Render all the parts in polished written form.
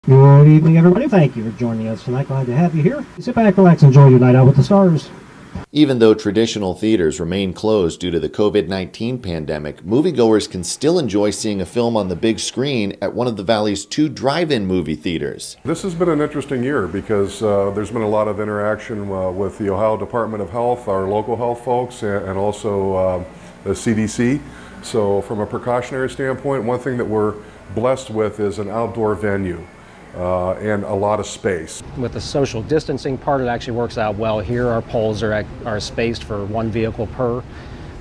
Good evening, everybody. Thank you for joining us tonight. Glad to have you here. Sit back, relax, enjoy your night out with the stars. Even though traditional theaters remain closed due to the COVID-19 pandemic, moviegoers can still enjoy seeing a film on the big screen at one of the Valley's 2 drive-in movie theaters. This has been an interesting year because there's been a lot of interaction with the Ohio Department of Health, our local health folks, and also the CDC. So from a precautionary standpoint, one thing that we're blessed with is an outdoor venue. And a lot of space. With the social distancing part, it actually works out well here. Our poles are spaced for 1 vehicle per,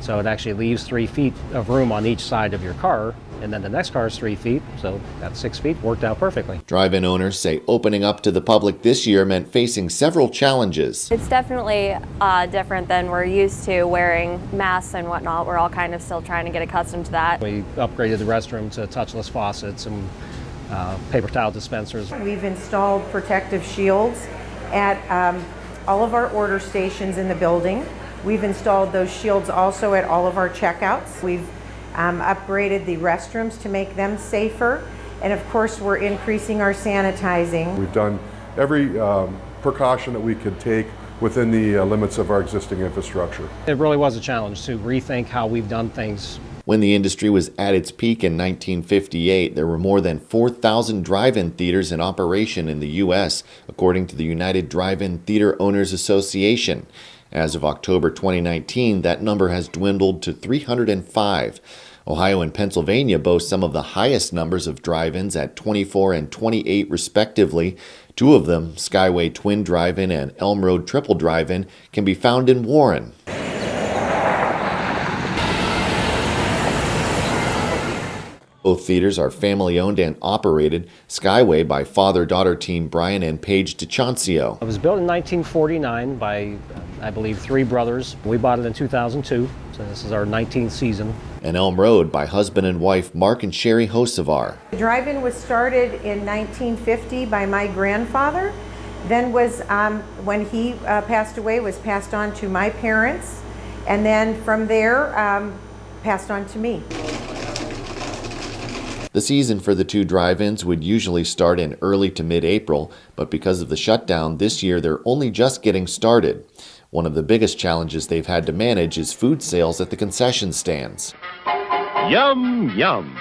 so it actually leaves 3 feet of room on each side of your car, and then the next car is 3 feet, so that 6 feet worked out perfectly. Drive-in owners say opening up to the public this year meant facing several challenges. It's definitely different than we're used to, wearing masks and whatnot. We're all kind of still trying to get accustomed to that. We upgraded the restroom to touchless faucets and paper towel dispensers. We've installed protective shields at all of our order stations in the building. We've installed those shields also at all of our checkouts. We've upgraded the restrooms to make them safer. And of course, we're increasing our sanitizing. We've done every precaution that we could take within the limits of our existing infrastructure. It really was a challenge to rethink how we've done things. When the industry was at its peak in 1958, there were more than 4,000 drive-in theaters in operation in the U.S., according to the United Drive-In Theater Owners Association. As of October 2019, that number has dwindled to 305. Ohio and Pennsylvania boast some of the highest numbers of drive-ins at 24 and 28 respectively. 2 of them, Skyway Twin Drive-In and Elm Road Triple Drive-In, can be found in Warren. Both theaters are family-owned and operated. Skyway by father-daughter team Brian and Paige DiCancio. It was built in 1949 by, I believe, 3 brothers. We bought it in 2002, so this is our 19th season. And Elm Road by husband and wife Mark and Sherry Hosevar. The drive-in was started in 1950 by my grandfather. Then was, when he passed away, was passed on to my parents. And then from there, passed on to me. The season for the 2 drive-ins would usually start in early to mid-April, but because of the shutdown this year, they're only just getting started. One of the biggest challenges they've had to manage is food sales at the concession stands. Yum, yum.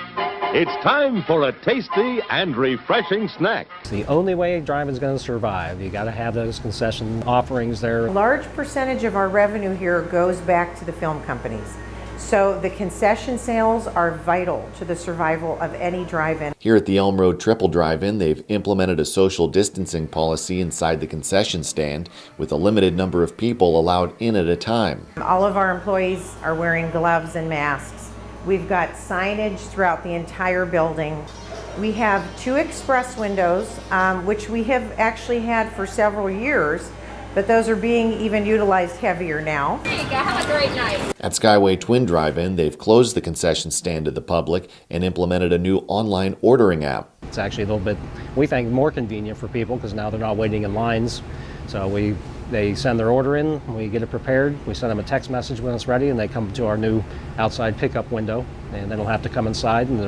It's time for a tasty and refreshing snack. It's the only way drive-in's going to survive. You got to have those concession offerings there. A large percentage of our revenue here goes back to the film companies. So the concession sales are vital to the survival of any drive-in. Here at the Elm Road Triple Drive-In, they've implemented a social distancing policy inside the concession stand with a limited number of people allowed in at a time. All of our employees are wearing gloves and masks. We've got signage throughout the entire building. We have 2 express windows, which we have actually had for several years. But those are being even utilized heavier now. There you go. Have a great night. At Skyway Twin Drive-In, they've closed the concession stand to the public and implemented a new online ordering app. It's actually a little bit, we think, more convenient for people because now they're not waiting in lines. So they send their order in, we get it prepared, we send them a text message when it's ready, and they come to our new outside pickup window, and they don't have to come inside, and they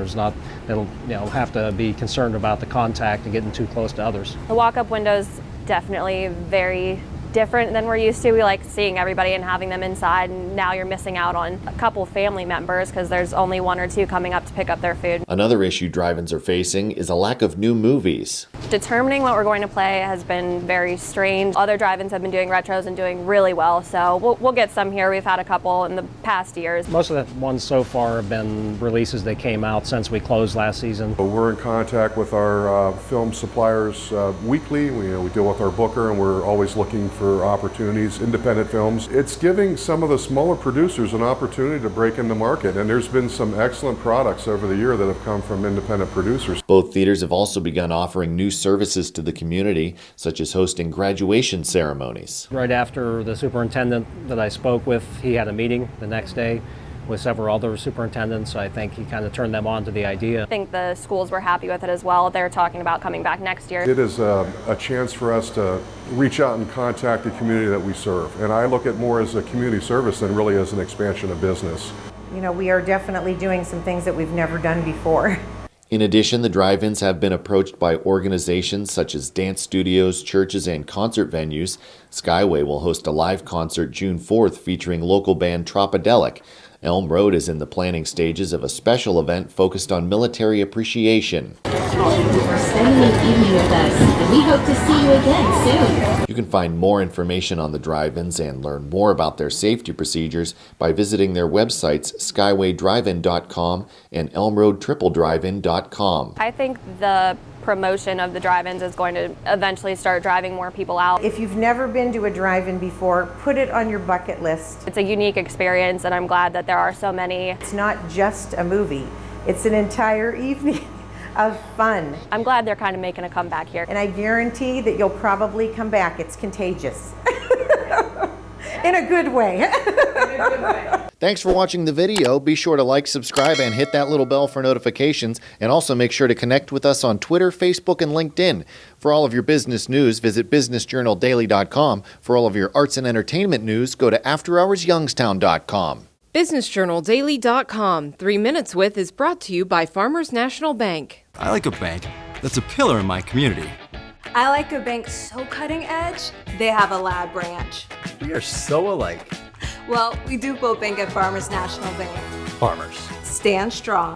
don't have to be concerned about the contact and getting too close to others. The walk-up window's definitely very different than we're used to. We like seeing everybody and having them inside, and now you're missing out on a couple family members because there's only 1 or 2 coming up to pick up their food. Another issue drive-ins are facing is a lack of new movies. Determining what we're going to play has been very strange. Other drive-ins have been doing retros and doing really well, so we'll get some here. We've had a couple in the past years. Most of the ones so far have been releases that came out since we closed last season. We're in contact with our film suppliers weekly. We deal with our booker, and we're always looking for opportunities, independent films. It's giving some of the smaller producers an opportunity to break in the market, and there's been some excellent products over the year that have come from independent producers. Both theaters have also begun offering new services to the community, such as hosting graduation ceremonies. Right after the superintendent that I spoke with, he had a meeting the next day with several other superintendents. I think he kind of turned them on to the idea. I think the schools were happy with it as well. They're talking about coming back next year. It is a chance for us to reach out and contact the community that we serve. And I look at more as a community service than really as an expansion of business. We are definitely doing some things that we've never done before. In addition, the drive-ins have been approached by organizations such as dance studios, churches, and concert venues. Skyway will host a live concert June 4th featuring local band Tropodelic. Elm Road is in the planning stages of a special event focused on military appreciation. Thank you for spending an evening with us, and we hope to see you again soon. You can find more information on the drive-ins and learn more about their safety procedures by visiting their websites skywaydrivein.com and elmroadtripledrivein.com. I think the promotion of the drive-ins is going to eventually start driving more people out. If you've never been to a drive-in before, put it on your bucket list. It's a unique experience, and I'm glad that there are so many. It's not just a movie, it's an entire evening of fun. I'm glad they're kind of making a comeback here. And I guarantee that you'll probably come back. It's contagious. In a good way. Thanks for watching the video. Be sure to like, subscribe, and hit that little bell for notifications. And also make sure to connect with us on Twitter, Facebook, and LinkedIn. For all of your business news, visit businessjournaldaily.com. For all of your arts and entertainment news, go to afterhoursyoungstown.com. BusinessJournalDaily.com. 3 Minutes With is brought to you by Farmers National Bank. I like a bank that's a pillar in my community. I like a bank so cutting edge, they have a lab branch. We are so alike. Well, we do both bank at Farmers National Bank. Farmers. Stand strong.